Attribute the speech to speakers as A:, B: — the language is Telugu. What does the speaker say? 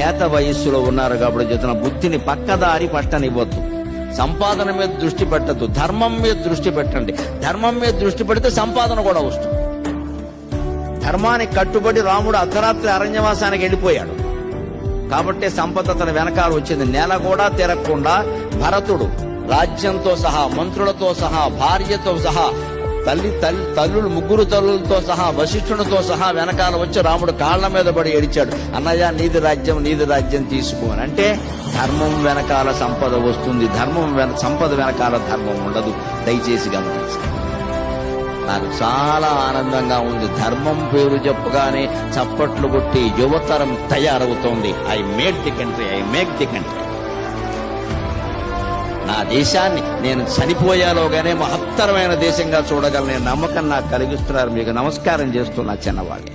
A: లేత వయస్సులో ఉన్నారు కాబట్టి చెప్తున్న బుద్ధిని పక్కదారి పట్టనివ్వద్దు. సంపాదన మీద దృష్టి పెట్టద్దు, ధర్మం మీద దృష్టి పెట్టండి. ధర్మం మీద దృష్టి పెడితే సంపాదన కూడా వస్తుంది. ధర్మానికి కట్టుబడి రాముడు అర్ధరాత్రి అరణ్యవాసానికి వెళ్ళిపోయాడు కాబట్టి సంపద అతని వెనకాల వచ్చింది. నెల కూడా తిరగకుండా భరతుడు రాజ్యంతో సహా, మంత్రులతో సహా, భార్యతో సహా, తల్లులు ముగ్గురు తల్లులతో సహా, వశిష్ఠునితో సహా వెనకాల వచ్చి రాముడు కాళ్ల మీద పడి ఏడిచాడు, అన్నయ్య నీది రాజ్యం తీసుకోని. అంటే ధర్మం వెనకాల సంపద వస్తుంది, సంపద వెనకాల ధర్మం ఉండదు. దయచేసి గమనించండి. నాకు చాలా ఆనందంగా ఉంది. ధర్మం పేరు చెప్పగానే చప్పట్లు కొట్టి యువతరం తయారవుతోంది. I make the country. నా దేశాన్ని నేను చనిపోయాలోగానే మహత్తరమైన దేశంగా చూడగలనే నమ్మకం నాకు కలిగిస్తున్నారు. మీకు నమస్కారం చేస్తున్నా చిన్నవాళ్ళే.